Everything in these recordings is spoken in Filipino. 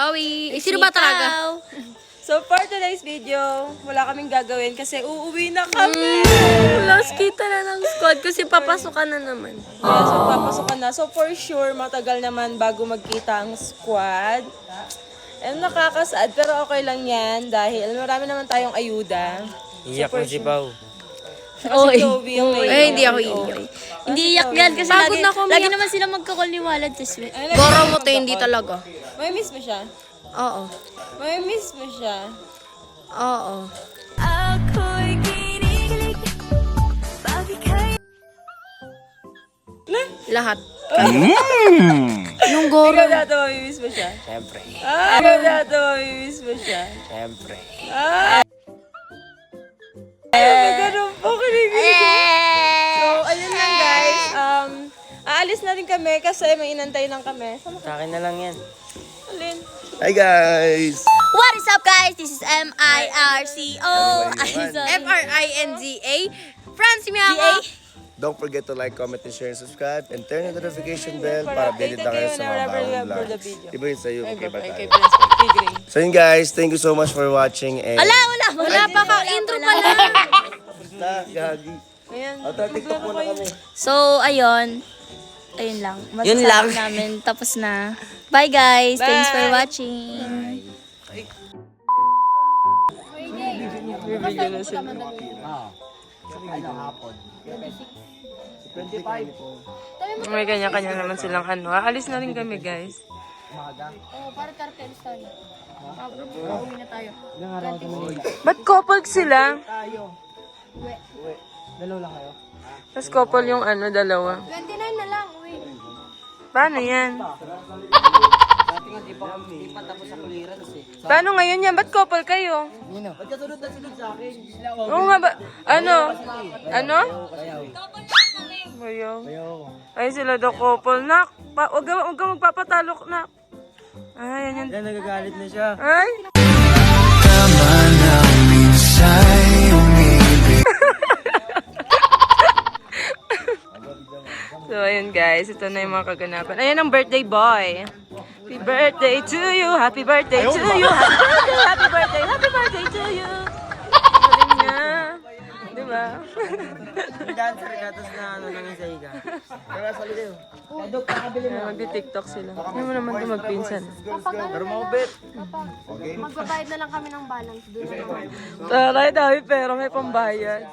Chloe. Sino ba talaga? So for today's video, wala kaming gagawin kasi uuwi na kami. Last kita na ng squad kasi papasukan na naman. Yeah, so papasok ka na. So for sure, matagal naman bago magkita ang squad. And nakakasad, pero okay lang yan dahil marami naman tayong ayuda. Iyak mo si Pao. Oy. Chloe yung may- Ay, hindi ako iiyak. Hindi iyak yan kasi Pagod lagi, na ako, lagi umiyak. naman sila magkakol ni Walad sa sweet. Ay, Goro mo to, hindi talaga. may miss mo siya? Oo. May miss mo siya? Oo. Lahat. Yung goro. Ikaw dati may miss mo siya? Siyempre. Ikaw dati may miss mo siya? Siyempre. Ganun po, kinikilig. So, ayun lang guys. Aalis na rin kami kasi may inantay lang kami. Sama ka. Sa akin na lang yan. Alin? Hi guys! What is up guys? This is M-I-R-C-O. F-R-I-N-Z-A. Francie Miaka. Don't forget to like, comment, and share, and subscribe. And turn the notification bell para updated na kayo sa mga whenever you bagong upload the vlogs. video. Iba yun sa'yo, okay ba tayo? Kay Gray. So yun guys, thank you so much for watching. And Wala pa ka intro pala. basta, gagi. Ayan. TikTok muna kami. So, ayun. Ayun lang. Yun lang. Masasabi namin. Tapos na. Bye guys. Thanks for watching. Bibigyan na sila. May kanya-kanya naman silang ano. Aalis na rin kami guys. Ba't couple sila? Dalawa lang kayo? Tapos couple yung ano, dalawa. 29 na lang. Uy. Paano yan? Paano ngayon yan? Ba't couple kayo? Ba't kasunod na sunod sa akin? Oo nga ba? Ano? Ano? Bayaw. Ay, sila daw couple. Nak, huwag ka magpapatalok, nak. Ay, yan yan. Yan, nagagalit na siya. Ay! So, ayun guys. Ito na yung mga kaganapan. Ayan ang birthday boy. Happy birthday to you. Happy birthday to you. Happy birthday. Happy birthday. Happy birthday to you. Galing niya. Diba? Yung dancer ka, tapos na ano nang isa higa. Magdi-tiktok sila. Hindi mo naman ito magpinsan. Pero maubit. Magbabayad na lang kami ng balance doon. Taray, dami pero may pambayad.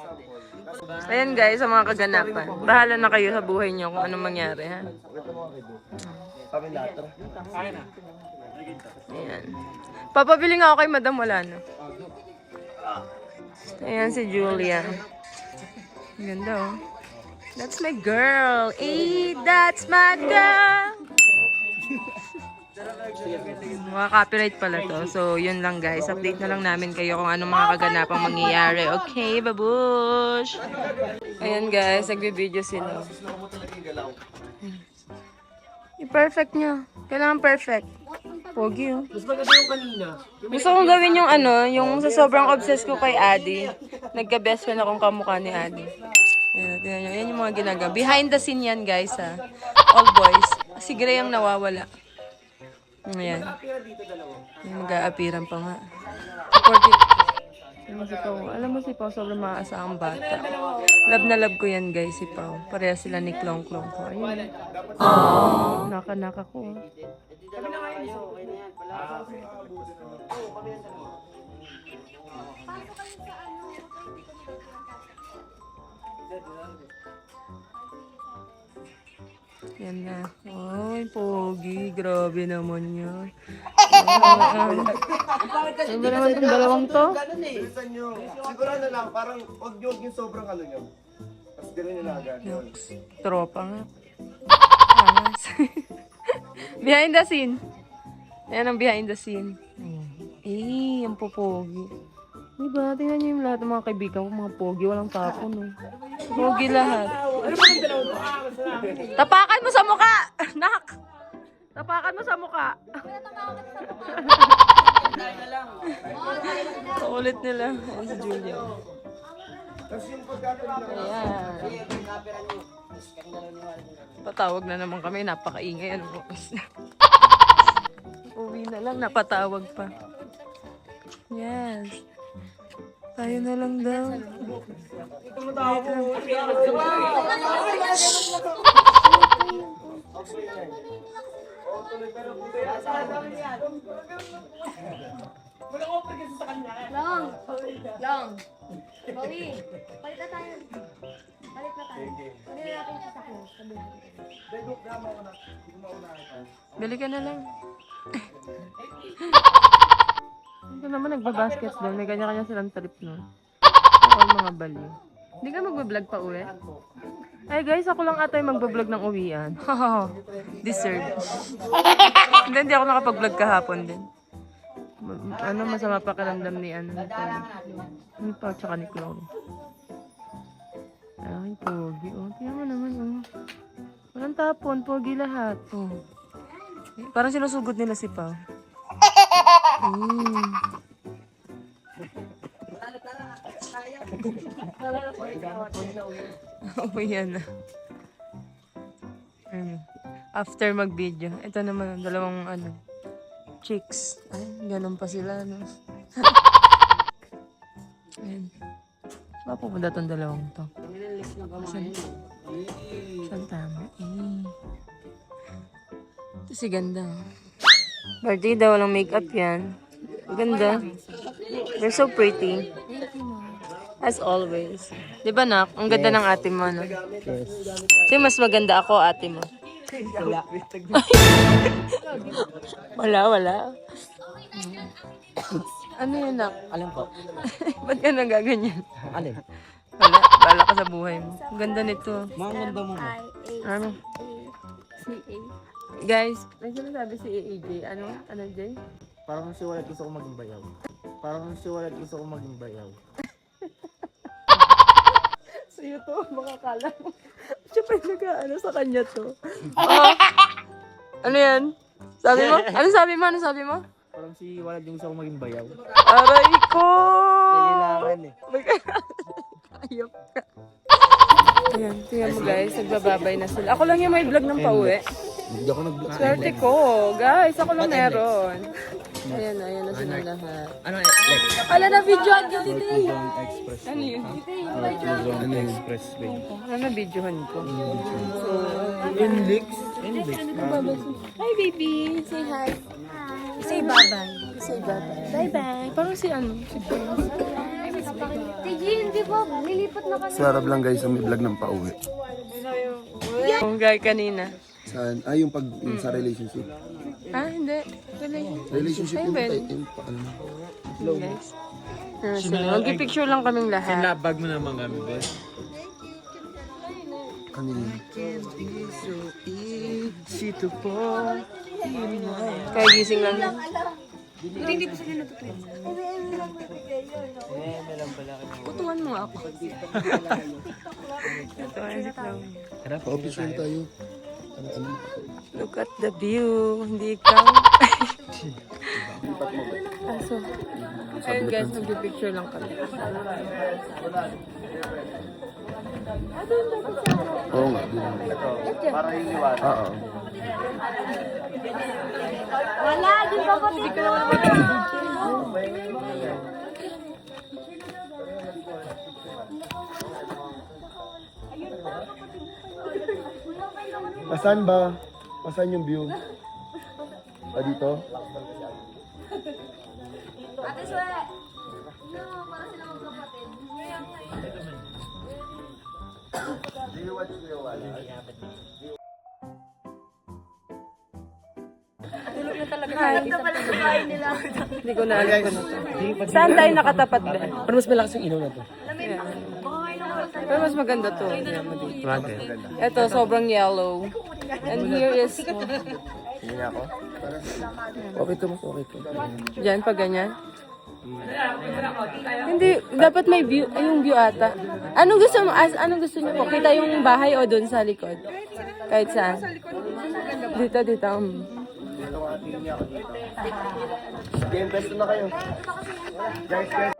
Ayan guys, sa mga kaganapan. Bahala na kayo sa buhay niyo kung anong mangyari, ha? Kami lahat. Ayan. Papabili nga ako kay Madam, wala na. Ayan si Julia. Ganda oh. That's my girl. That's my girl. Mga copyright pala to. So, yun lang guys. Update na lang namin kayo kung anong mga kaganapang mangyayari. Okay, babush! Ayan guys, nagbe-video sila. I-perfect nyo. Kailangan perfect. Pogi oh. Gusto kong gawin yung ano, yung sa sobrang obsessed ko kay Adi. Nagka-best friend akong kamukha ni Adi. Ayan, tingnan nyo. Yan yung mga ginagawa. Behind the scene yan guys ha. All boys. Si Gray ang nawawala. Ayan. Yung mag-aapiran pa nga. Supportive. Alam mo si Pao, sobrang maaasahang bata. Love na love ko yan guys si Pao. Pareha sila ni Klong Klong ko. Ayun. Naka-naka ko. Yan na. Ay, pogi. Grabe naman yun. Ano ba naman itong dalawang to? Bilisan nyo. Siguro na lang, parang huwag yung sobrang ano nyo. Tapos gano'n nyo na agad. Tropa nga. Anas. Behind the scene. Ayan ang behind the scene. Eh, ang popogi. Diba? Tingnan nyo yung lahat ng mga kaibigan ko, mga pogi. Walang tapon, eh. Pogi lahat. Tapakan mo sa muka! Nak! Tapakan mo sa muka. Ulit nila. Ayan si Julia. Ayan. Patawag na naman kami. Napakaingay. Ano bukas na. Uwi na lang, napatawag pa. Yes. Tayo na lang daw. Long. Long. Bawi. Palit na tayo. Palit na tayo. Palit na natin sa sakyo. Bili ka na lang. Ito naman nagbabasketball. May kanya-kanya silang trip, no? All mga baliw. Hindi ka magbablog pa uwi? Ay guys, ako lang ata yung magbablog ng uwian. Deserve. Hindi ako nakapag-vlog kahapon din. Masama pakiramdam ni ni Pao tsaka ni Chloe. Ay, pogi. Oh, tingnan mo naman, oh. Walang tapon, pogi lahat. Oh. Parang sinusugod nila si Pao. Oh, yan na. After mag-video. Ito naman, dalawang chicks. Ay, ganun pa sila, no? Ayan. Saan pupunta itong dalawang to? Saan tama? Ito si ganda. Partida, walang makeup yan. Ganda. They're so pretty. As always. Di ba, Nak? Ang ganda ng ate mo, no? Yes. Kasi mas maganda ako, ate mo. Wala. Ano yun, Nak? Alam po. Ba't ka nagaganyan? Alin? Bala ka sa buhay mo. Ang ganda nito. Mga ganda mo mo. Ano? Guys, may sinasabi si AJ. Ano, Jay? Parang si Wallet gusto ko maging bayaw. Sa'yo to, makakala mo. Siya pa yung sa kanya to. Oh. Ano yan? Sabi mo? Ano sabi mo? Parang si Wallet gusto ko maging bayaw. Aray ko! Kailangan eh. Ayop ka. Ayan, tingnan mo guys, nagbababay na sila. Ako lang yung may vlog ng pauwi. Hindi ako nag-vlog. Swerte ko, guys. Ako lang meron. Ayan na sila lahat. Ano Lex? Ala na videohan ko dito. Express. Ano yun? Ano Express Bay? Ano na videohan ko? Inlix? Hi baby, say hi. Say bye-bye. Say bye-bye. Bye-bye. Parang si Si Tiji, hindi po. Lilipat na kami. Sarap lang guys, ang may vlog ng pauwi. Yung guy kanina. Saan? Yung sa relationship. Hindi. Relationship Ay, yung Ben. Guys. Mag-picture lang kaming lahat. Sinabag mo naman kami, Bes. Kanina. Kaya gising lang. Putuan mo ako. Tara, pa-official tayo. Look at the view. Hindi ikaw. So, ayun guys, mag-picture lang kami. Oo nga. Para iniwan. Oo. Wala, di ba po? Pasan ba? Pasan yung view? Dito? Ate Sue! No, para sila magkapatid. Do you watch your wala? Hindi ko na alam kung ano. Saan tayo nakatapat ba? Pero mas malakas yung ilaw na to. Pero mas maganda to. Ito, sobrang yellow. And here is... Hindi na ako? Okay to, mas okay to. Diyan, pag ganyan. Hindi, dapat may view, yung view ata. Anong gusto mo? Anong gusto niyo po? Kita yung bahay o doon sa likod? Kahit saan? Dito. Game fest na kayo. Guys.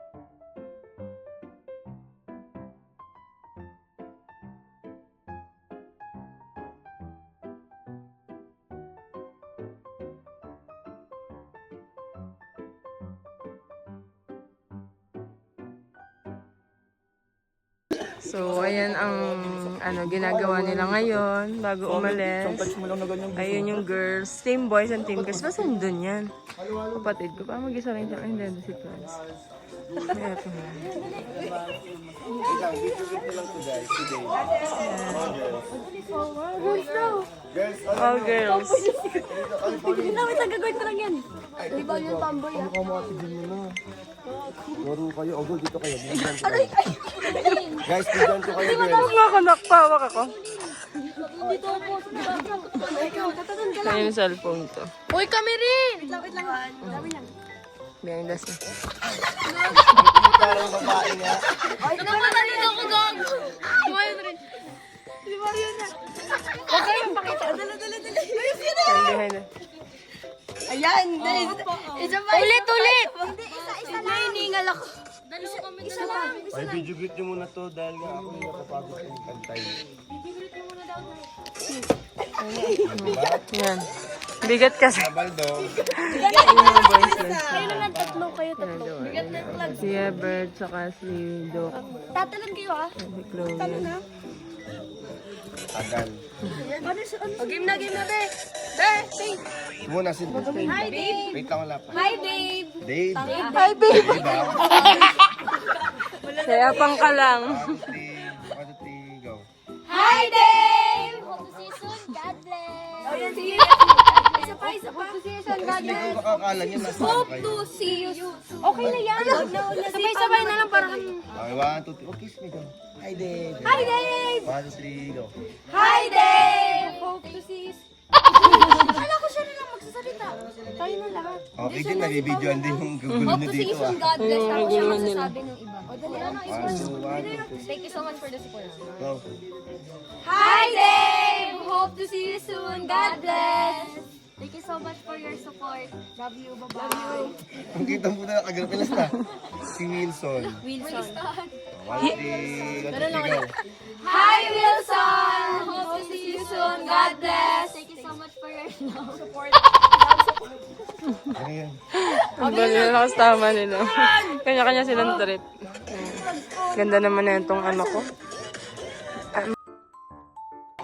So, ayan ang ginagawa nila ngayon bago umalis. Ayun yung girls. Team boys and team girls. Basta nandun yan. Kapatid ko. Parang mag-isa rin siya. Ay, hindi. Si Franz. Eto nga. Wait lang, video lang to guys. Today. Girls, All girls. Wait, nagagawin ko lang yan. Di ba yung tomboy ah? laro kayo. O, go, dito kayo. Bigyan ko kayo. Guys, bigyan ko kayo, girls. Huwag mo ako nakpawak ako. Dito ako. Ikaw, tatanggal lang. Ayun yung cellphone to. Uy, kami rin! Wait lang. Dami lang. Behind the scene. Parang babae nga. Ay, napatalin ako, gago. Kumain rin. Di ba yun na? Huwag kayong pakita. Dala. Ayos yun na. Behind the Ayan, isa pa. Ulit. Hindi, isa lang. Nainingal ako. Dalawa kami. Isa lang. Ay, video greet nyo muna to dahil nga ako yung nakapagod yung kantay. Yan. Bigat kasi. Baldo. Kayo naman tatlo. Bigat na yung plug. Si Ebert, saka si Doc. Tatalon kayo ah. Si Chloe. Tagal. Game na, be. Be, sing. Muna si Hi, babe. Wait lang wala pa. Hi, babe. Dave. Hi, babe. Diba? Kaya pang ka lang. 1, 2, 3, go. Hi, Dave. Hope to see you soon. God bless. Oh, yan, see you. Isa pa. Hope to see you soon. God Hindi ko bless. makakala nyo nasa ano Hope kayo. to see you. Okay na yan. Sabay-sabay na lang para kami. Okay, 1, 2, 3. Oh, kiss me go. Hi, Dave. Hi, Dave. 1, 2, 3, go. Hi, Dave. Hope to see you. Kala ko siya na lang magsasalita. Tayo na lahat. Okay din, nabibidyoan din yung gugulo Hope nyo to see you dito soon. ah. God bless. Tapos siya magsasabi ng iba. O, dali. Ano, 1, 2, 1, 2, 3, Thank you so much for the support. go. Hi, Dave. Hope to see you soon. God bless. Thank you so much for your support. Love you. Bye-bye. Love you. Ang kita mo na, kagalapilas na. Si Wilson. Wilson. 1, 2, 3, go. Hi, Wilson. Hope to see you soon. God bless. Thank you so much for your support. Ano yan? Ang bali na nakastama nila. Kanya-kanya silang trip. Ganda naman na itong ano ko.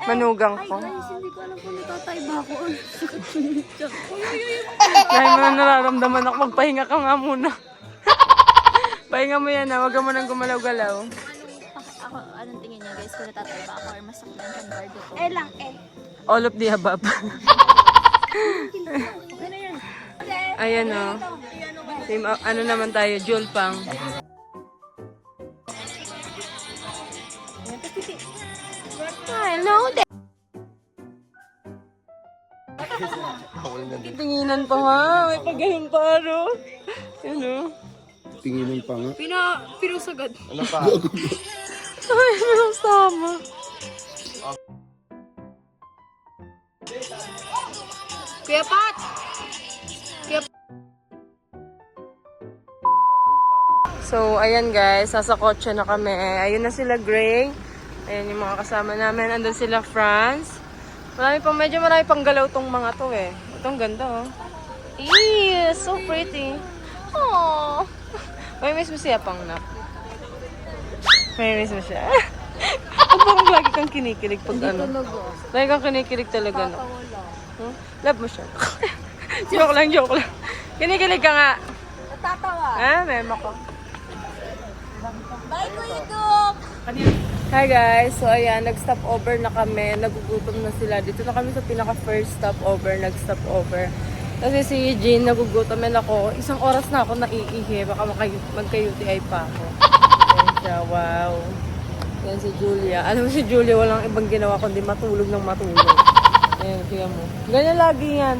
Manugang ko. Hindi ko alam kung natataiba ako. Dahil mo na nararamdaman ako, magpahinga ka nga muna. Pahinga mo yan ha, huwag ka mo nang gumalaw-galaw. Ako, anong tingin niya guys? Kung natatay ba ako or masaklan siyang guard ko? Lang, All of the above. Ayan o. Team, ano naman tayo, Julpang. Hello there. Bawal na din. Tinginan pa nga, may pagayong paro. Yan o. Tinginin pa nga. Pinusagad. Ano pa? Ay, may sama. Kuya Pat! So, ayan guys, nasa kotse na kami. Ayun na sila Gray. Ayan yung mga kasama namin. Andun sila Franz. Medyo marami pang galaw tong mga to eh. Itong ganda oh. Eee, so pretty. Aww. May miss mo siya pang nak. May miss mo siya. Ba't parang lagi kang kinikilig pag ano? Lagi kang kinikilig talaga no? Huh? Love mo siya. Joke lang. Kinikilig ka nga. Natatawa. Ah, memo ko. Bye, Kuya Duk! Hi guys, so ayan, nag-stop over na kami, nagugutom na sila. Dito na kami sa pinaka-first stop over, nag-stop over. Kasi si Jean, nagugutom na ako. Isang oras na ako naiihi, baka magka-UTI pa ako. Ayan siya, wow. Ayan si Julia. Alam mo si Julia, walang ibang ginawa kundi matulog ng matulog. Ayan, tingnan mo. Ganyan lagi yan.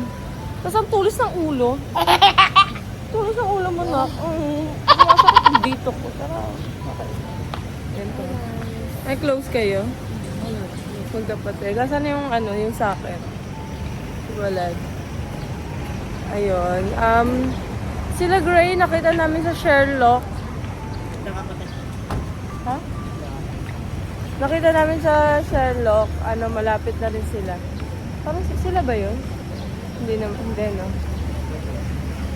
Tapos ang tulis ng ulo. Tulis ng ulo mo na. Sumasakit dito ko. Tara. Okay. Ayan po. Ay, close kayo? Magkapatid. Kasaan yung ano, yung socket? Walad. Ayun. Sila Gray, nakita namin sa Sherlock. Ha? Nakita namin sa Sherlock. Ano, malapit na rin sila. Parang sila ba yun? Hindi no?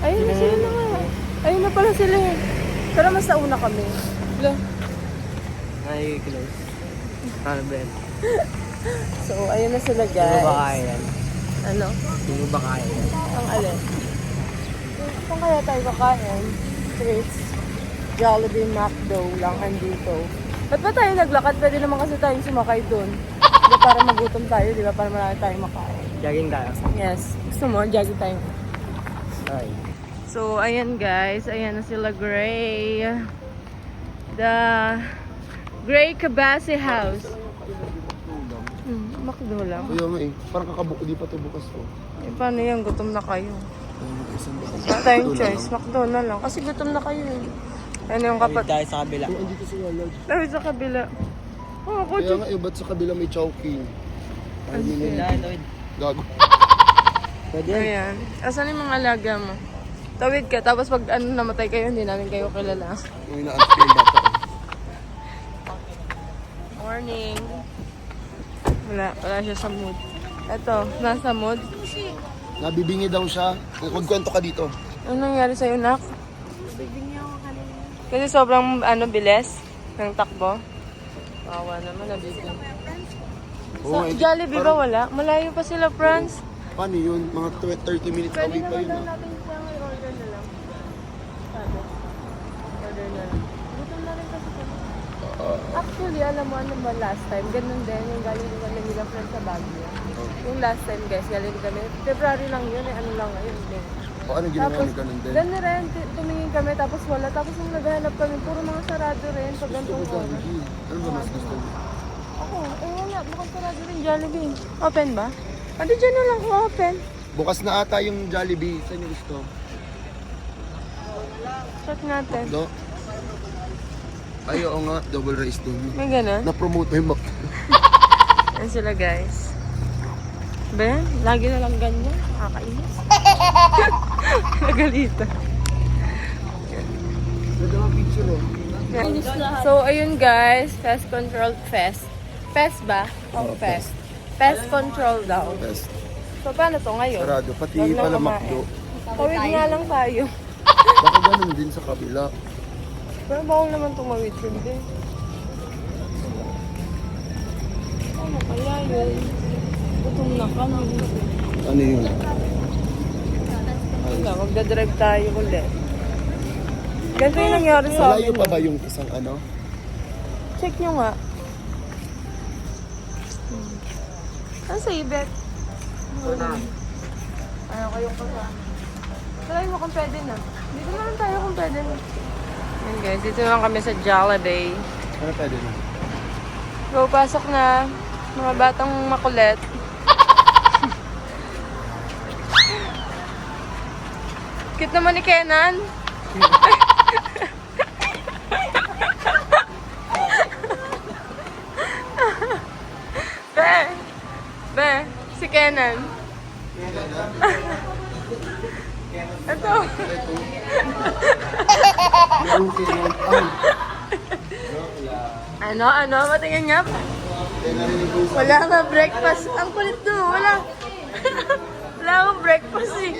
Ayun na sila na nga. Ayun na pala sila eh. Pero mas nauna kami. Hello? Ay, close. Ano, Ben? So, ayun na sila Hindi mo ba guys. kaya yan? Ano? Hindi mo ba kaya yan? Ang alin? Saan kaya tayo kakain? Chris, Jollibee, McDo lang andito. Ba't ba tayo naglakad? Pwede naman kasi tayong sumakay doon. Diba, para magutom tayo, di ba? Para marami tayong makain. Jogging tayo. Yes. Gusto mo? Jogging tayo. Ay. So, ayan guys. Ayan na sila Gray. The Gray Cabase House. McDo lang. Kaya nga eh, parang kakabuko, di pa ito bukas ko. Eh, paano yan? Gutom na kayo. Isang bukas. Wala tayong choice. McDo na lang. Kasi gutom na kayo eh. Ano yung Kapit kapat... tayo sa kabila. Ay, andito si Walad. Dahil sa kabila. Oh, ako Kaya nga eh, ba't sa kabila may chowking? Ay, Lloyd. gago. Pwede yan. Ayan. Asan yung mga alaga mo? Tawid ka. Tapos pag ano namatay kayo, hindi namin kayo kilala. Yung ina-ask ko yung bata. Morning. Wala siya sa mood. Eto, nasa mood. Nabibingi daw siya. Magkwento ka dito. Ano nangyari sa'yo, nak? Kasi sobrang bilis ng takbo. Awa naman, nabibing. Oo, Sa eh, Jollibee ba wala? Malayo pa sila, Franz. Paano yun? Mga 30 minutes away pa yun. natin siya order na lang. Sabi. Order na lang. Gutom na rin kasi kami. Actually, alam mo ano ba last time? Ganun din, yung galing din kami nila friends sa Baguio. Yung last time guys, galing kami. February lang yun, ano lang ngayon. O ano ginawa Tapos, ni ganun din? ganun rin, tumingin kami tapos wala. Tapos nung naghahanap kami, puro mga sarado rin pag Gusto ko gantong oras. Jollibee. Ano ba mas gusto mo? Ako, wala. Mukhang sarado rin Jollibee. Open ba? Adi dyan na lang kung open. Bukas na ata yung Jollibee. Saan yung gusto? Check natin. Do? Ay, oo nga. Double rice doon. May ganun. Na-promote mo yung Mac. Yan sila guys. Ben, lagi na lang ganyan. Nakakainis. Nagalitan. Ganda nga picture oh. So, ayun guys. Pest control fest. Pest ba? Oh, pest. Pest control daw. Best. So, paano to ngayon? Sarado. Pati Wag na pala kumain. McDo. Tawid nga lang tayo. Baka ganun din sa kabila. Pero bawal naman tumawid hindi. Ano kaya yun? Gutom na kami. Ano yun? Wala, magdadrive tayo ulit. Ganito yung nangyari sa Malayo amin. pa ba yung isang ano? Check nyo nga. Ano sa ibet? Ano kayong kasama? Try mo kung pwede na. Dito na lang tayo kung pwede na. Yan guys, dito lang kami sa Jollibee. Ano pwede na? Go, pasok na. Mga batang makulit. Cute naman ni Kenan. Be, si Kenan. Ito. Ano? Matingin nga. Wala nga breakfast. Ang kulit doon. Wala. Wala akong breakfast eh.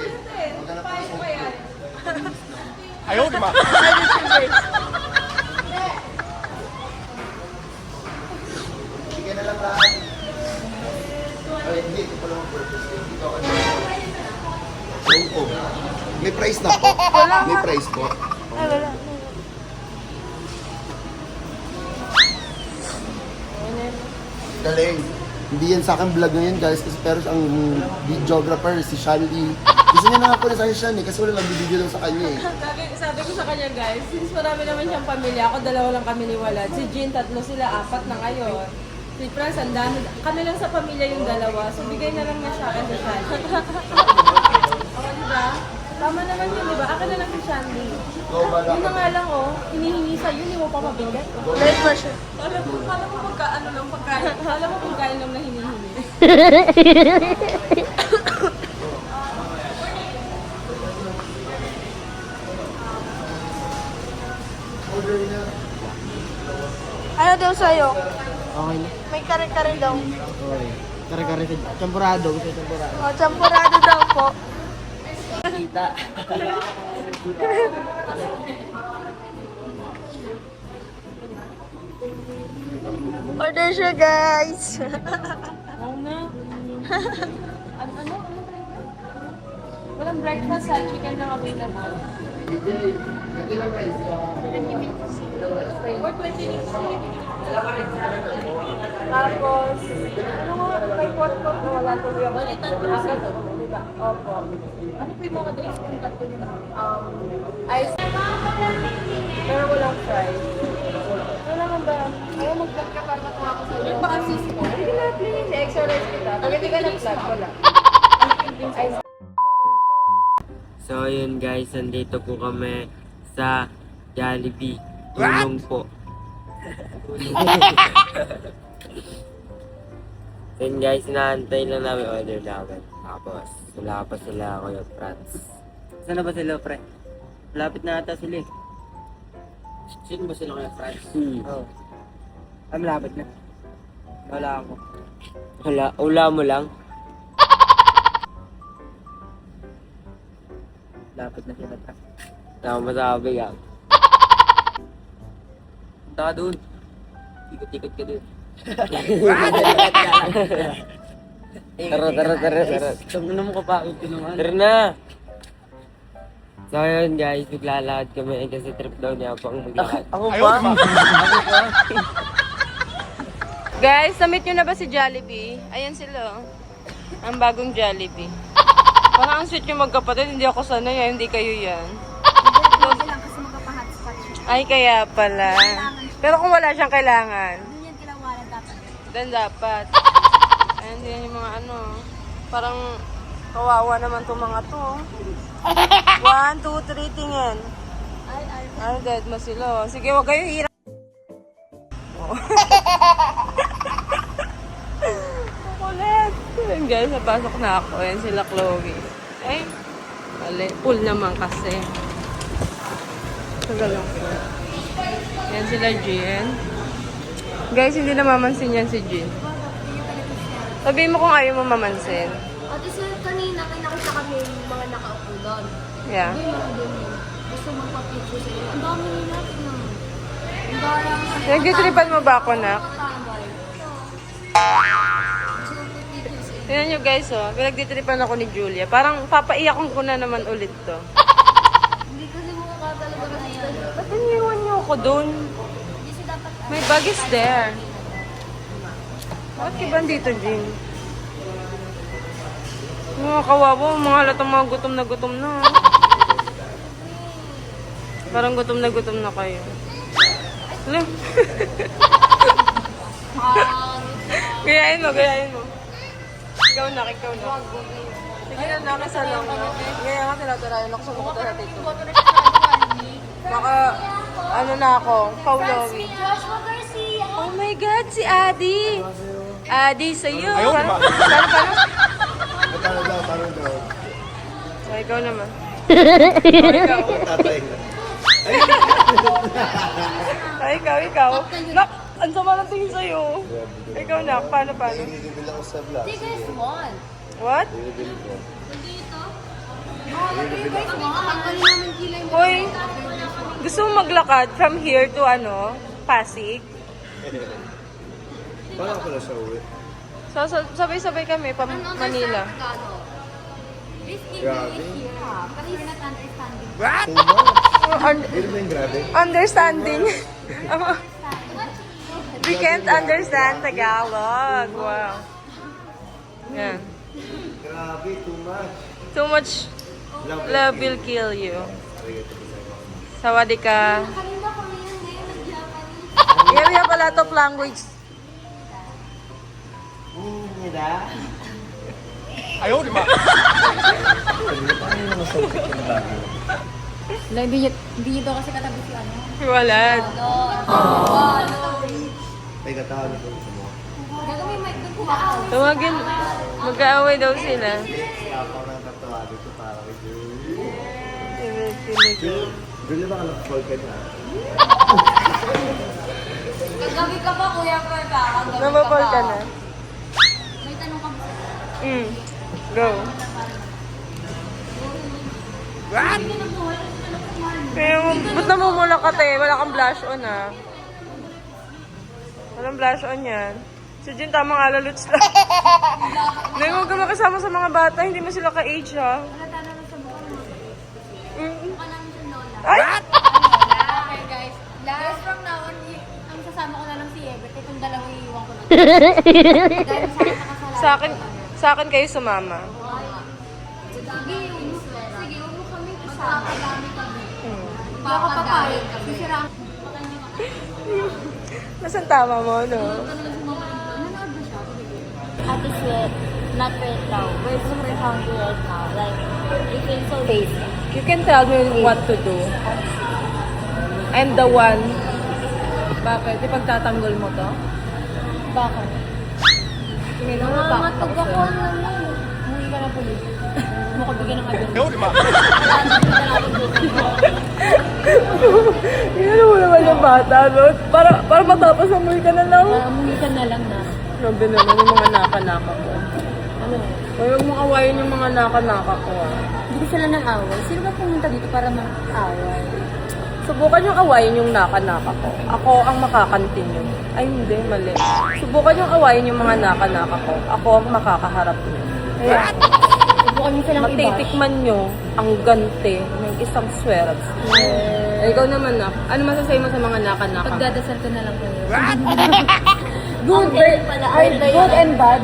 Ayaw, di ba? Sige na lang lahat. Ay, hindi. Ito pala ang purpose. Ito ako. May price na po. May price po. Ay, wala. Galing. Hindi yan sa akin vlog ngayon guys. Kasi pero ang videographer, si Shandy. Gusto niya na nga po na sa akin Shandy kasi wala lang video lang sa kanya eh. Sabi ko sa kanya guys, since marami naman siyang pamilya, ako dalawa lang kami ni Walad. Si Jean, tatlo sila, 4 na ngayon. Si Franz, ang dami. Kami lang sa pamilya yung dalawa. So bigay na lang niya sa akin si Shandy. Oo, diba? Tama naman yun, diba? Akin na lang si Shandy. Yun na nga lang oh, hinihingi sa'yo, hindi mo pa mabigat. Late pa siya. Kala mo pagkaano lang pagkain. Kala mo pagkain lang na hinihingi. Ano daw sa'yo? Okay na. May kare-kare daw. Okay. Kare-kare sa champurado. Gusto yung champurado. O, champurado daw po. Kita. Order siya, guys. Walang breakfast ha, chicken lang available. Tapos, ano nga, may pot-pot na wala ko yung diba? Opo. Ano po yung mga drinks kung tatlo din? Ice. Pero walang fries. Ano naman ba? Ayaw mag-vlog ka para matuwa ko sa'yo. Yung baka sis mo. Hindi na, please. Exercise kita. Pag hindi ka nag-vlog, wala. Ice. So yun guys, nandito po kami sa Jollibee. Tulong po. Then guys, inaantay lang namin order namin. Tapos, wala pa sila ako yung Franz. Saan na ba sila, pre? Malapit na ata sila eh. Sino ba sila kaya, Franz? Oo. Ah, malapit na. Wala ako. Wala mo lang? Lapit na sila, pre. Tama masabi ka. Punta ka doon. Ikot-ikot ka doon. Tara. Tama mo ka pa. Tara na. So yun guys, naglalakad kami kasi trip daw niya pang maglakad. Ako pa? Guys, na-meet nyo na ba si Jollibee? Ayan sila, oh. Ang bagong Jollibee. Parang ang sweet yung magkapatid, hindi ako sanay, hindi kayo yan. Hindi lang kasi magpapa-hotspot siya. Ay, kaya pala. Pero kung wala siyang kailangan, Doon yan kailangan dapat. then dapat. Ayan din yung mga ano, parang kawawa naman itong mga to. 1, 2, 3, tingin. Ay, dead mo sila. Sige, huwag kayo hirap. Oh. Kulit. Ayan guys, napasok na ako. Ayan sila Chloe. Ay, mali. Pool naman kasi. Tagal lang po. Ayan sila Jean. Guys, hindi namamansin yan si Jean. Sabihin mo kung ayaw mo mamansin. Ate sir, kanina nakita kami yung mga nakaupo doon. Yeah. Yung mga doon. Gusto magpa-picture sa'yo. Ang dami nila, tingnan mo. Ang darang Nagtitripan mo ba ako, nak? tambay. Tignan nyo guys, oh. Pinagtitripan ako ni Julia. Parang papaiyakan ko na naman ulit to. Hindi kasi mukha talaga kasi yan. Ba't iniwan niyo ako dun? Hindi siya dapat My bag is there. Bakit ka dito, Jean? Mga kawawa, mga halatang mga gutom na. Parang gutom na kayo. Hello? Gayahin mo. Ikaw na. Sige na, nakasalong. Gaya nga, tinaturayan ako sa mukha sa tito. Ano na ako, Paulowi. Joshua Garcia! Oh my God, si Adi! Adi, sa'yo. Paano? Parang daw. Oh, ikaw naman. Tatay. Ikaw. Nak, ang sama ng tingin sa'yo. Ikaw na, paano? Bibili ako sa vlog. You guys won. What? Bibili ko. Dito? You guys won. Tanggalin namin kilay mo. Hoy, gusto mo maglakad from here to Pasig? Paano ako na siya uwi? So, sabay-sabay kami pa Manila. Grabe. Kasi you're not understanding. Hindi ba yung grabe? Understanding. We can't understand Tagalog. Wow. Yan. Grabe, too much. Too much love will kill you. Sawadee ka. Kanina kami yun ngayon nag-Japanese. Yeah, we have a lot of language. Hindi nyo daw kasi katabi si ano. Walad. Ay, katawag ko sa mga. Gagawin may doon kumakaw. Tawagin. Mag-aaway daw sila. Ako nang tatawag ito para kay Julie. Julie ba ka nag-call ka na? Gagabi ka pa kuya ko ka. Nabapal ka na? May tanong ka ba? Go. What? Kaya, ba't namumula ka te? Wala kang blush on ah. Walang Pang blush on yan. Si Jin, tamang alaluts lang. Ngayon, huwag ka makasama sa mga bata. Hindi mo sila ka-age, ha? Ay! Okay guys, guys from now on, ang sasama ko na lang si Ebert. Itong dalawang iiwan ko na. Dahil sa akin nakasala. Sa akin kayo sumama. Sige, huwag mo kami isama. Magkakadami kami. Baka papayag kami. Sisiraan. Nasaan tama mo, no? Nanood ba siya? Ate Sweat, not right now. We're super hungry right now. Like, it feels so tasty. You can tell me what to do. I'm the one. Bakit? Ipagtatanggol mo to? Bakit? Tingin mo, Matog ako naman. Umuwi ka na po. Makabigyan ng agad. Tingnan mo naman yung bata, no? Para matapos amoy ka na lang. Umuwi ka na lang na. Grabe naman yung mga naka-naka ko. Ano? Huwag mong awayin yung mga naka-naka ko, ah. Hindi ko sila ng away. Sino ba pumunta dito para mag-away? Subukan yung awayin yung naka-naka ko. Ako ang makakantinyo. Ay, hindi, mali. Subukan yung awayin yung mga naka-naka ko. Ako ang makakaharap nyo. Kaya, Subukan niyo silang i-bash. matitikman nyo ang gante ng isang swerves. Eh, ikaw naman, na. Ano masasabi mo sa mga naka-naka? Pagdadasal ko na lang kayo. Good, good and bad.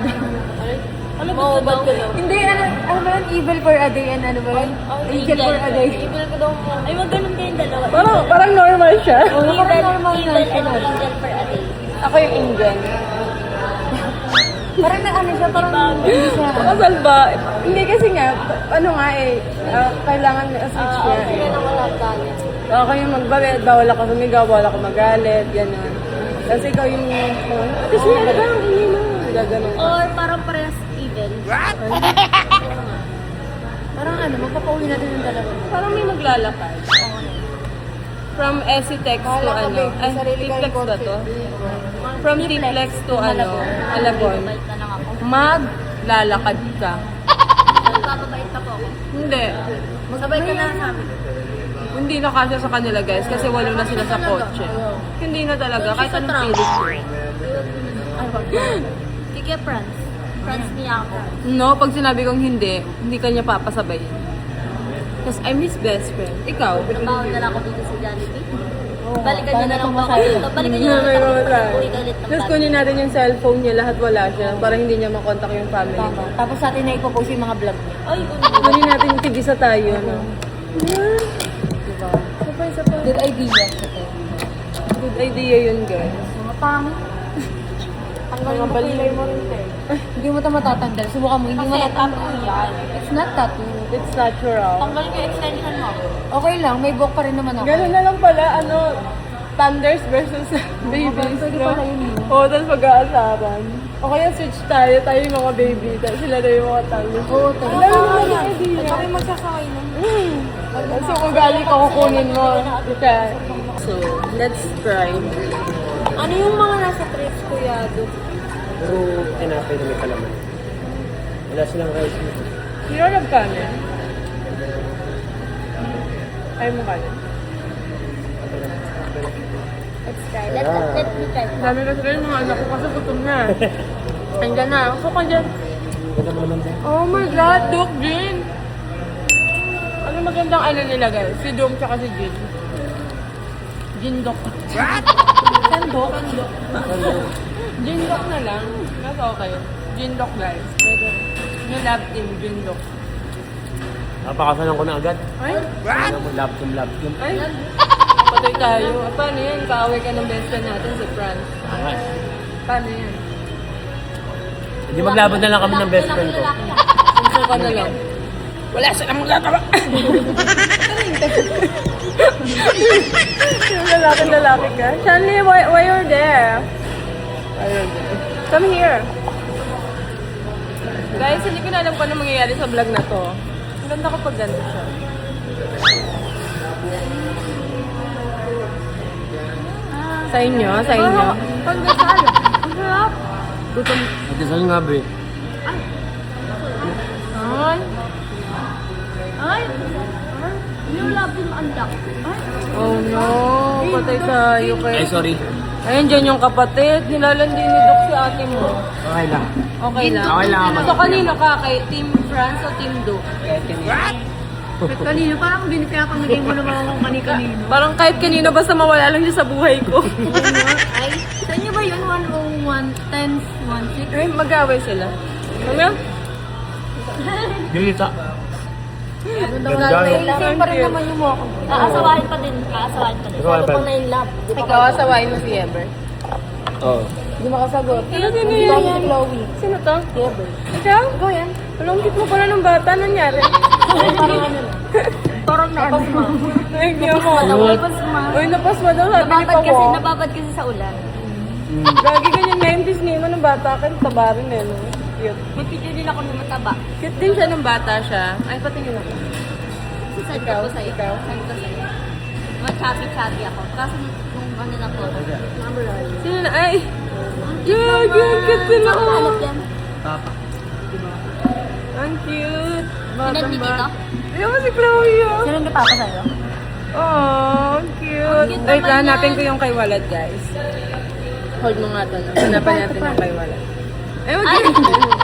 Ano ba bad ko daw? Hindi, ano ba yun? Evil for a day and ano ba yun? Angel for a day. Evil ko daw mo. Ay, wag ganun kayong dalawa. Parang normal siya. Evil and angel for a day. Ako yung angel. Parang na ano siya, parang hindi siya. Kasal ba? Hindi kasi nga, ano nga eh, kailangan switch niya eh. Kaya nang wala galit. Ako yung magbalit, bawal ako sumigaw, bawal ako magalit, gano'n. Kasi ikaw yung, kasi ano ba, hindi mo, gano'n. Or parang parehas evil. Parang ano, magpapauwi natin yung dalawa. Parang may maglalakad. From SC Text to Bahala ka, ano, babe. ay, Sarili ka T-Flex yung ba to? concept. From T-Flex to ano, Alabon. Bait na lang ako. Maglalakad ka. Nagpapabait pa po ako. Hindi. Sabay ka na sa amin. Hindi na kasya sa kanila guys kasi walo na sila sa kotse. Hindi na talaga, kahit anong pilit mo. Kiki France. France niya ako. No, pag sinabi kong hindi ka niya papasabayin. Because I'm his best friend. Ikaw? Bawal na lang ako dito sa Jollibee. Balikan niya na lang ako dito. Balikan niya na May lang ako mga dito. tayo. Uwi ka ulit ng Tapos bago. kunin natin yung cellphone niya, lahat wala siya, para hindi niya makontak yung family. Tama. Tapos sa atin na ipopost yung mga vlog niya. Ay, Kunin natin yung tigisa tayo, no? Yeah. Diba? Isa pa. Good idea. Good idea yun, guys. Mga pangit. Tanggalin mo kulay mo rin, te. Hindi mo ito matatanggal. Subukan mo, hindi mo tattoo yan. It's not tattoo. It's natural. tanggalin ko yung extension mo. Okay lang, may buhok pa rin naman ako. Ganun na lang pala, ano, Thunders versus Babies. Pwede no? pala yun. Oo, tapos mag-aasaran. O kaya switch tayo yung mga baby, tapos sila na yung mga Thunders. Oo, tayo. Ang dami naman yung idea. Kami magsasakay nun. So kung galing ka, kukunin mo. Okay. So, let's try. Ano yung mga nasa trips, Kuya Do? Puro tinapay na may kalaman. Wala silang rice nito. Sino nagkanin? Ayaw mo kanin? Let's try. Let me try. Dami kasi rin mga anak ko kasi gutom na. Andiyan na. So, kandiyan. Ganda mo naman din. Oh my God, Doc Jin! Ano magandang ano nila guys? Si Dong tsaka si Jin. Jin Doc. What? San Doc? Jin Doc na lang. Mas okay. Jin Doc guys. Yung lab team, Jin Doc. Napakasalan ko na agad. Ay? Ano mo, love team. Ay? Patay tayo. Paano yan? Kaaway ka ng best friend natin si Franz. Paano yan? Hindi maglaban na lang kami ng best friend ko. Sensor ka na lang. Wala silang magagawa. Yung lalaki ka. Shanley, why you're there? Come here. Guys, hindi ko na alam kung ano mangyayari sa vlog na to. Ang ganda kapag ganda siya. Sa inyo? Sa inyo? Pagdasal. Ang sarap. Gutom. Ate, saan nga ba eh? Ay. Ay. Nilulab yung anak. Oh no, patay tayo kay... Ay, sorry. Ayun, dyan yung kapatid. Nilalandi ni Doc si ate mo. Okay lang. Okay lang. Okay lang naman. So, kanino ka? Kay Team France o Team Doc? Kanino? Parang binigay mo naman kung kanino. Parang kahit kanino, basta mawala lang siya sa buhay ko. Ay, sa inyo ba yun? 101, 10, 16? Ay, mag-away sila. Ano? Yung isa. Same pa rin naman yung mo ako. Aasawahin pa din. Lalo pa na yung love. Ikaw, asawain mo si Ever. Oo. Hindi makasagot. Sino yan? Si Chloe. Sino to? Ever. Ikaw? Ikaw yan. Walang cute mo pala ng bata. Anong nangyari? Parang ano lang. Parang napasma. Ay, niyo mo. Napasma. Uy, napasma daw. Sabi ni Pao. Nababad kasi sa ulan. Lagi ganyan 90s ni Ima ng bata ka. Taba rin eh, no? Cute. May picture din ako ng mataba. Cute din siya nung bata siya. Ay, patingin ako. Sasend ko sa'yo. Ikaw? Send ko sa'yo. Mga chatty-chatty ako. Kaso nung ano na po. Sino na? Ay! Gag! Ang cute sila ko! Hanap yan. Ang cute! Pinag ni Tito? Ayaw mo si Chloe, oh! Sino ni Papa sa'yo? Oh, ang cute! cute Wait, naman hanapin yan. ko yung kay Walad, guys. Hold mo nga to. No? Hanapan natin yung kay Walad. Ay, wag yun!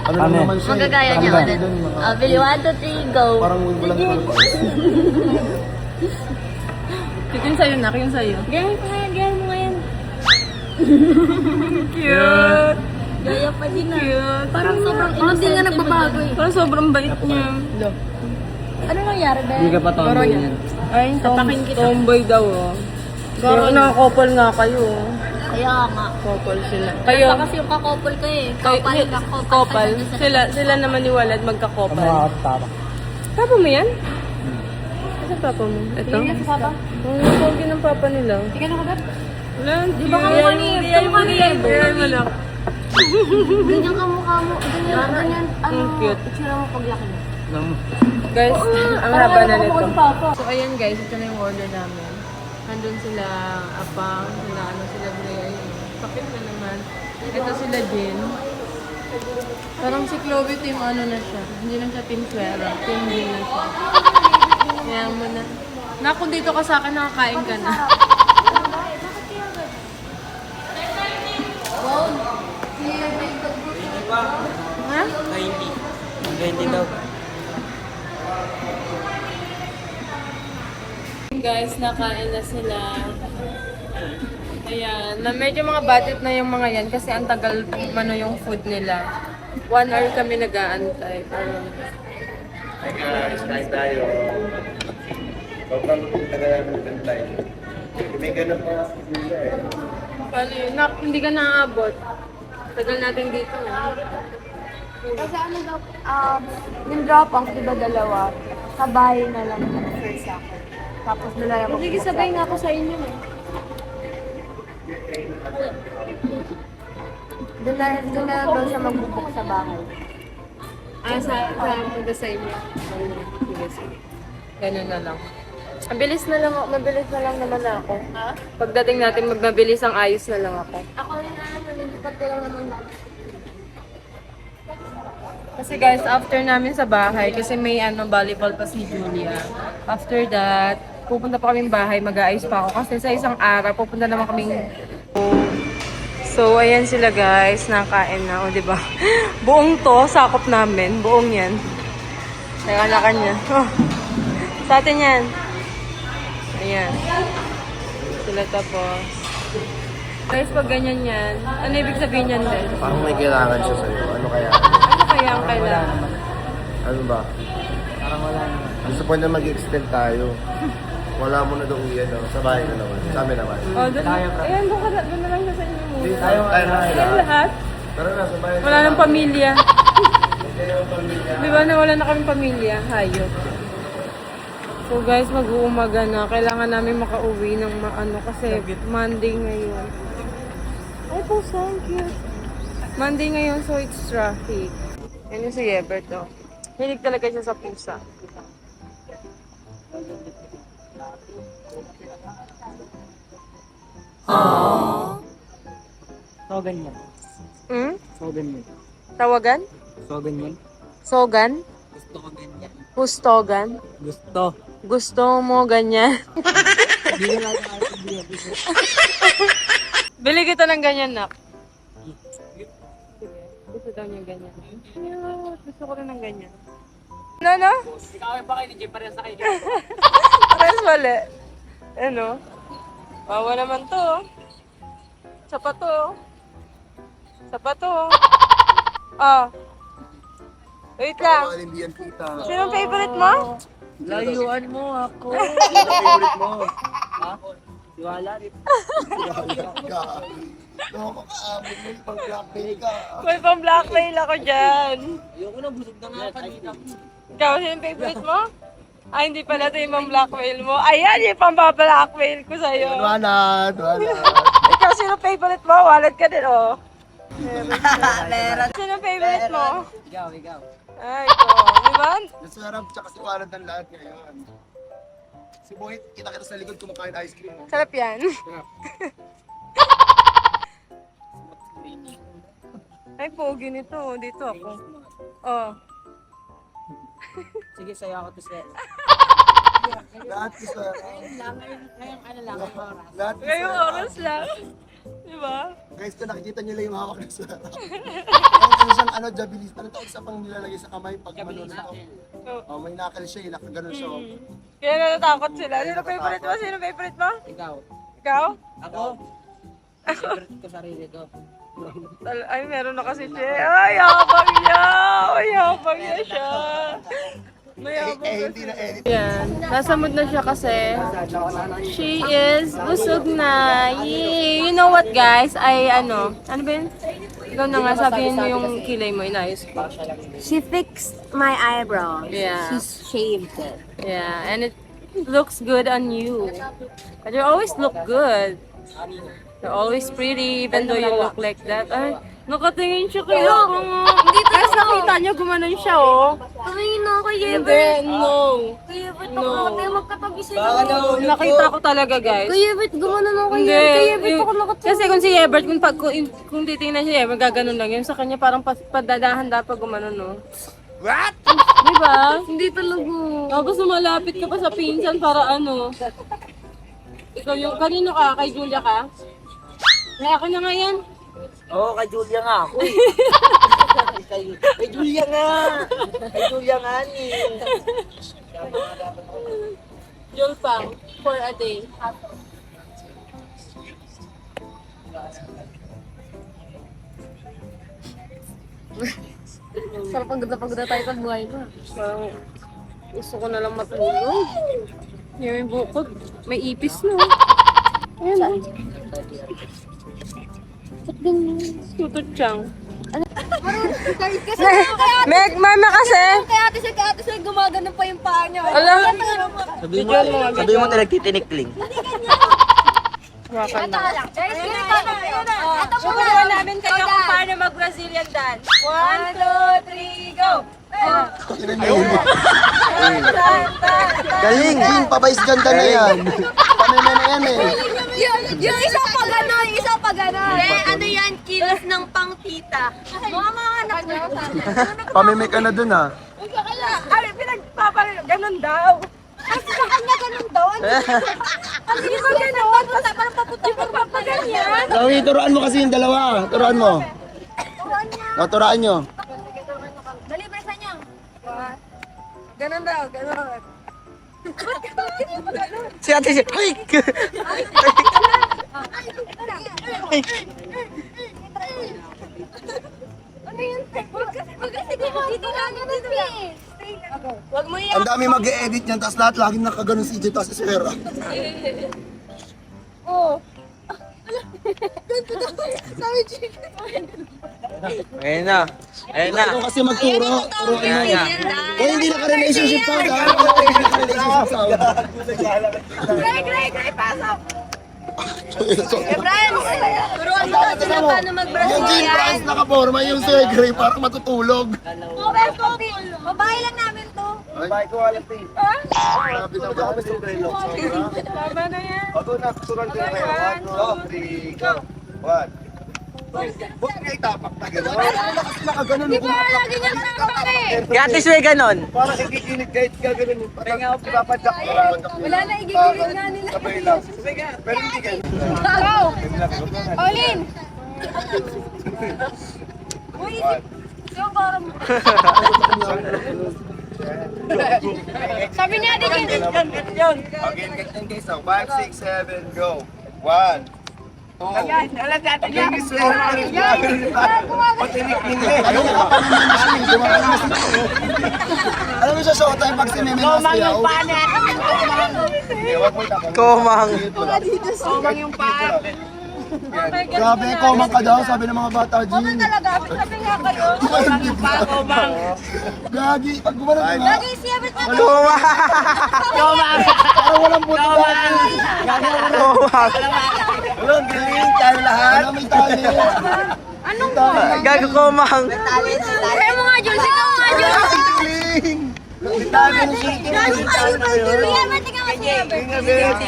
Ano lang naman siya? Magagaya niya Parang ulit. doon, mga- Bili 1, 2, 3, go. Parang walang purpose. Cute yun sa'yo, nak. Yun sa'yo. Gaya mo ngayon, gaya mo ngayon. Cute! Gaya pa din ah. Cute! Parang sobrang innocent. Hindi nga nagbabago eh. Parang sobrang bait niya. Ano nangyari, Ben? Hindi ka pa tomboy yan. Ay, tomboy daw, oh. Garo, nakakopal nga kayo, oh. Kaya nga. Couple sila. Kayo. Kayo, Kasi yung kakopol ko eh. couple. Sila naman ni Walad magka-couple. Papa mo yan? Asa papa mo? Ito? Papa? Ang pogi ng papa nila. Hindi ka nakagap? Wala, di ba kamukha ni Ever? Kamukha ni Ever. Malak. Ganyan ka mukha mo. Ganyan. Ano? Ang cute. Itsura mo paglaki mo. Guys, ang haba na nito. Papa. So, ayan guys, ito na yung order namin. Nandun sila Apang, sila Gray, ayun. Sakit na naman. Ito sila Jin. Parang si Chloe team ano na siya. Hindi na siya team Suera. Team Jin na siya. Kaya mo na. Naku, dito ka sa akin, nakakain ka na. Ha? 20 daw. Guys, nakain na sila. Ayan, na medyo mga budget na yung mga yan kasi ang tagal ano yung food nila. 1 hour kami nag-aantay. Pero Hi guys, nice tayo. Sobrang tagal namin nagtantay. May ganun pa sila eh. paano yun? Hindi ka naaabot. Tagal natin dito. Kasi ano daw, yung drop off, diba dalawa? Sabay na lang yung first ako. Tapos nilaya ko. Sige, sabay nga ako sa inyo eh. Doon na daw siya magbubuk sa bahay. Sa sa inyo. Sige. Ganun na lang. Mabilis na lang naman ako. Ha? Pagdating natin magmabilis ang ayos na lang ako. Ako rin na naman, hindi pa ko lang naman. Kasi guys, after namin sa bahay, kasi may volleyball pa si Julia. After that, pupunta pa kaming bahay, mag-aayos pa ako. Kasi sa isang araw, pupunta naman kaming... So, ayan sila guys, nakain na, o diba? Buong to, sakop namin, buong yan. Nangalakan niya. Oh, sa atin yan. Ayan. Sila tapos. Guys, pag ganyan yan, ano ibig sabihin yan din? Parang may kailangan siya sa'yo. Ano kaya? Ano kaya ang kailangan? Ano ba? Parang wala naman. Gusto po na mag-extend tayo. Wala mo na doon iyan, no? Sa bahay na naman. Sa amin naman. Oh, doon. Ayan, doon na lang siya sa inyo muna. Tayo na Ayan lahat. Tara na, sa bahay. Wala nang pamilya. Di ba nawala na kami pamilya? Hayop. So guys, mag-uumaga na. Kailangan namin makauwi ng kasi Monday ngayon. Ay po, thank you. Monday ngayon, so it's traffic. Yan yung si Ebert, oh. Hilig talaga siya sa pusa. So, ganyan. Hmm? So, ganyan. Tawagan? So, ganyan. Sogan? Gusto ko ganyan. Hustogan? Gusto. Gusto mo ganyan? Bili kita ng ganyan, nak. Gusto daw niya ganyan. Gusto ko rin ng ganyan. Ano? Ikaw ba kayo ni Jim? Parehas na kayo. Parehas mali. Ano? Bawa naman to. Sapato. Sapato. Ah. Wait lang. Hindi yan kita. Sinong favorite mo? Layuan mo ako. Sino favorite mo? Ha? Wala rin. Loko ka, amin mo pang blackmail ka. May pang-blackmail ako dyan. Ayoko na, busog na nga kanina. Ikaw, sinong favorite mo? Ay, hindi pala ito yung pang-blackmail mo. Ayan, yung pang-blackmail ko sa'yo. Wala. Ikaw, sinong favorite mo? Wallet ka din, oh. Meron. Sinong favorite mo? Ikaw. Ay, ito. Di ba? Nasarap, tsaka si Walad ng lahat ngayon. Si Boy, kita-kita sa likod kumakain ice cream. Oh. Sarap yan. Ay, pogi nito. Dito ako. Oh. Sige, sa'yo ako to set. Lahat ko sa... Ngayong ano lang, oras. Lahat ko Ngayong sa... oras lang. Di ba? Guys, kung nakikita nyo lang yung hawak na sa... Ano siyang ano, jabilis. Ano tawag sa pang nilalagay sa kamay pag manunod ako? Oh, may nakal siya, nakaganon siya. Oh. Kaya natatakot sila. Sino favorite mo? Sino favorite mo? Ikaw. Ikaw? Ako. Favorite ko sarili ko. Ay, meron na kasi siya. Ay, habang niya! Ay, habang niya siya. May habang Hindi na edit. yan. Nasa mood na siya kasi she is busog na. Yay! You know what, guys? Ano ba yun? Ikaw na nga, sabihin mo yung kilay mo, inayos ko. She fixed my eyebrow. Yeah. She shaved it. Yeah, and it looks good on you. But you always look good. You're always pretty, even though you look like that. Ay, nakatingin siya kaya ako nga. Hindi pa kasi nakita niyo, gumanon siya, oh. Tumingin na ako, Hindi, no. Kuya, ba't No. ako tayo magkatabi sa'yo? Nakita ko talaga, guys. Kuya, ba't gumanon ako Hindi. yan? Kuya, ba't yung- ako nakatingin? Kasi kung si Ebert, kung titingnan si Ebert, gaganon lang yun. Sa kanya parang padadahan dapat gumanon, no? What? Di ba? Hindi talaga. Tapos malapit ka pa sa pinsan para ano. Ikaw yung, kanino ka? Kay Julia ka? Ay, ako na nga yan. Oo, kay Julia nga ako eh. Kay Julia nga. Kay Julia nga ni. Julpang, for a day. Sarap pagod na tayo sa buhay ko. Parang gusto ko na lang matulog. Yung bukod, may ipis no. Ayan. Tututsang. Kasi Meg, mama kasi. kaya ate siya gumagano pa yung paa niya. Alam. Sabihin mo nagtitinikling. Wakan na. Guys, ito po Subukan namin kayo kung paano mag-Brazilian dance. 1, 2, 3, go! Galing! Jim, pabais ganda na yan. Pameme na yan eh. Yung isa pa gano'n, isa pa gano'n. Ano yan, kilos ng pang tita. Mga anak na. Pameme ka na dun ah. Ay, pinagpapalit. Ganun daw. Kasi sa kanya gano'n daw. Ang hindi ba gano'n? Parang paputok pa ganyan. Sabi, turuan mo kasi yung dalawa. Turuan mo. Turaan nyo. Dali, presa niyo. Ganun daw, ganun. Si ate si... Ay! Ano yun? Wag kasi dito lang. Dito lang. Huwag mo yan. Ang dami mag-e-edit niyan, tapos lahat laging nakaganon si Jim, tapos eswera. Oh. Ayun na. Ayun na. Ikaw kasi magturo. Turuan mo. Yan. Kung hindi naka-relationship pa, dahil kung hindi naka-relationship sa Gray, pasok. Brian, turuan mo na sila paano Yung Jim mag-Brazilian. Franz naka-forma, yung si Gray parang matutulog. Okay, Poppy. Babae lang namin to. Ay, ko alam eh. Sabi na ba ako si Gray Locks? Tama na yan. Ako na, turuan ko na kayo. 1, 2, 3, go. 1. Huwag nga itapak na gano'n. Kasi nakaganon. Di ba lagi niya nakapake? Gatis may ganon. Para ikikinig kahit gaganon. Parang ipapadyak ka. Wala na igigilig nga nila. Sabay lang. Pero hindi ka. Go! Olin! Uy, yung parang... Sabi niya, di ganyan. Okay, ganyan guys. 5, 6, 7, go. 1, 2. Alam natin yan. Patinik-ning eh. Alam mo sa showtime pag si Meme Nasty yaw? Hindi, wag mo itapon. Komang. Komang yung paa. Grabe, komang ka daw, sabi ng mga bata, G. Komang talaga. Sabi nga kayo. Komang yung paa. Komang. Gagi, pag gumanon ka nga. Lagi siya, ba't natin? Komang. Parang walang buto gagi. Komang. Walang galing, tayo lahat. Walang may tali. Anong Gago komang. Kaya mo nga, Jules. Ikaw nga, Jules. Galing. May tali ng shaking. May tali na yun. Kaya ba't ikaw nga siya? Tingnan mo yun.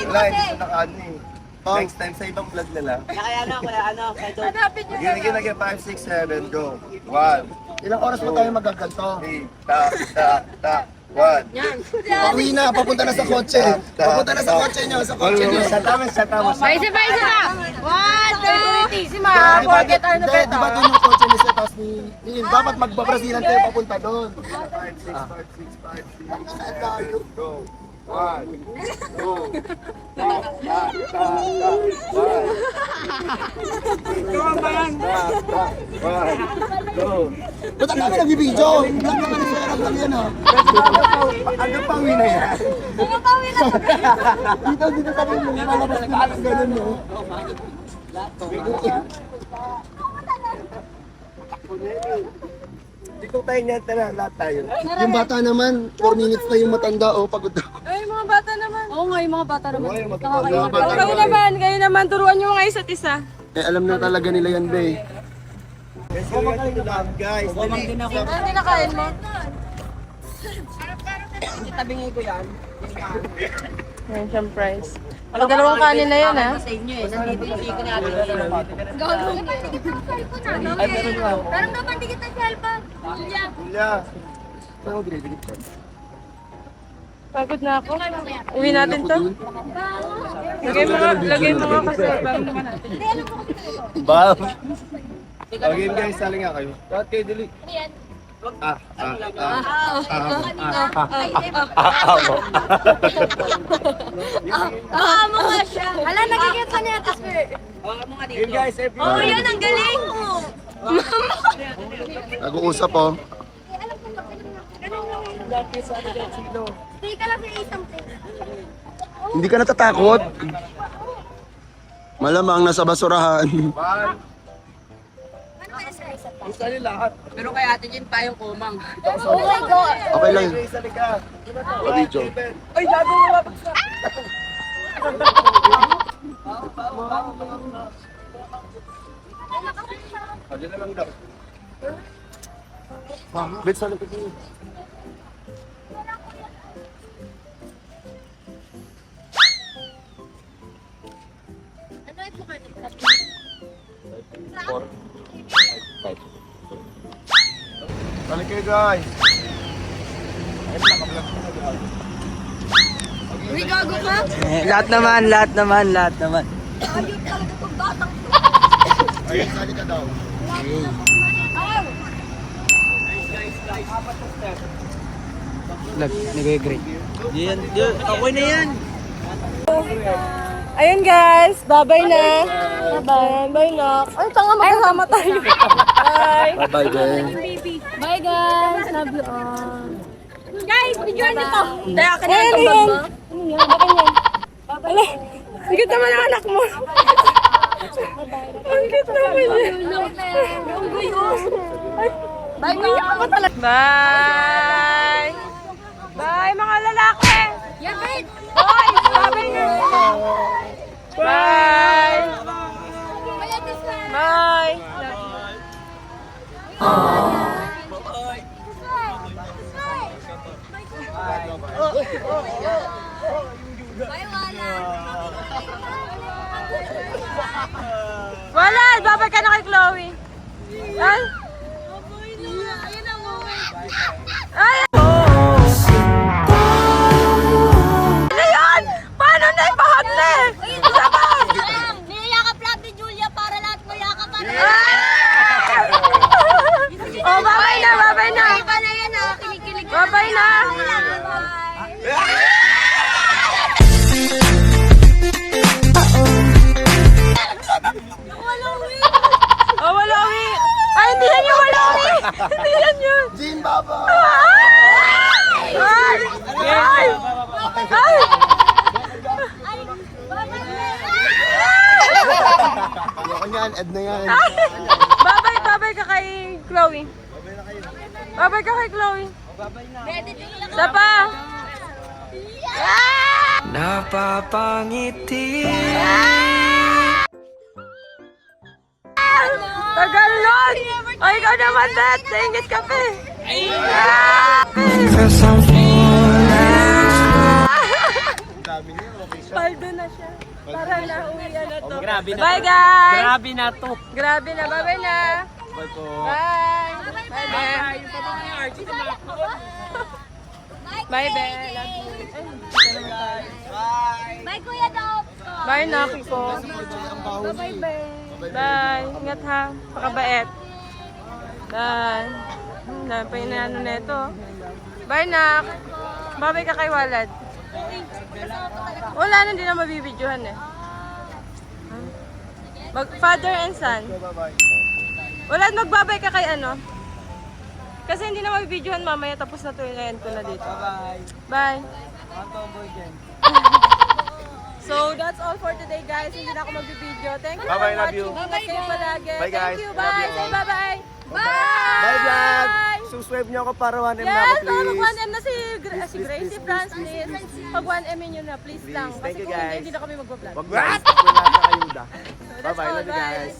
Line, naka-ano eh. Next time sa ibang vlog na lang. Hanapin niyo. Gina, 5, 6, 7, go. 1. Ilang oras mo tayo magaganto? 3, 1. Pauwi na, papunta na sa kotse. Papunta na sa kotse nyo, sa kotse nyo. Sa tama. Paisa. One, two, si Ma. Forget ano Hindi, di ba doon yung kotse ni Setas ni Neil? Dapat magbabrasilan kayo papunta doon. 5, 6, 5, 6, 5, 6. Go. 1, 2, 1. Ba't ang dami nagbibidyo? Vlog naman sa harap lang yan ah. Hanggang pawi na yan. Dito tayo yung malabas na lang ganun no. Dito tayo niyan tala, lahat tayo. Yung bata naman, 4 minutes na yung matanda oh, pagod na. Ay, mga bata naman. Oo nga, yung mga bata naman. Kayo naman, turuan nyo mga isa't isa. Eh alam na talaga nila yan, be. Guys, Hindi na kain mo. Yan siyang price. Pag dalawang kanin na yun, ha? Parang dapat di kita cellphone. Julia. Saan mo binibigit ko? Pagod na ako. Uwi natin to. Lagay mo nga kasi. Bago naman natin. Bam! Okay guys, sali nga kayo. Lahat kayo, dili. Mo nga siya. Hala, nagigit ka niya. Game guys, Oh, yun, ang galing. Nag-uusap oh. Hindi ka lang sa isang place. Hindi ka natatakot? Malamang nasa basurahan. Ano kaya sa isa pa? Pero kay Ate Jen pa yung kumang. Oh my God. Okay lang. Video. Ay, gago mo ba? Diyan na lang daw. Bet sa lapit niyo. Ano ito ka nito? Balik kayo guys. Uy, gago ka? Lahat naman. Ayun talaga itong batang to. Ayun, sali ka daw. Nag-agree. Yan, okay na yan. Ayun guys, bye-bye na. Bye-bye na. Ay, tanga, magkasama tayo. Bye. Bye guys. Bye guys. Love you all. Guys, videoan niyo to. Kaya ka na yung bag mo. Ano yan? Akin yan. Ala, sigit naman ang anak mo. Ang cute naman yan. Bye guys. Bye! Bye mga lalaki! Yeah, wait. Boy! Bye na! Bye! Kaya this one. Bye! Bye, Wala. Wala! Babay ka na! na! Oh, walawi! Ay, hindi yan yung walawi! Hindi yan yun! Jean Baba! Ay! Ay! Ay! Ay! Ayoko niyan, Ed na yan. Babay, babay ka kay Chloe. Babay ka kay Chloe. Isa pa. Napapangiti. Tagal nun! Ay, ikaw naman, Dad. Tingit ka pa. Cause I'm falling. Paldo na siya. Para nauwian na to. Bye, guys! Grabe na to. Grabe na. Bye-bye na. Bye po. Bye! Bye, Ben. Bye, Ben. Love you. Ay, dito naman tayo. Bye, Kuya Dop! Bye, Naki ko. Bye, Ben. Bye. Ingat ha. Pakabait. Bye. Dami pa yung ano na ito. Bye, Nak. Babay ka kay Walad. Wala na, hindi na mabibidyohan eh. Father and son. Walad, magbabay ka kay ano. Kasi hindi na mabibidyohan mamaya, tapos na to yung end ko na dito. Bye. So, that's all for today, guys. Hindi na ako magbibideo. Thank you for watching. Ingat kayo palagi. Thank you. Bye. Say bye-bye. Bye, vlog! Subscribe niyo ako para 1M na ako, Yes, please. mag 1M na si Gracie Francis. Pag 1M nyo na, please lang. Thank Kasi you, kung guys. hindi na kami mag-vlog. Wag guys, wala na ayuda. Bye-bye, love you guys.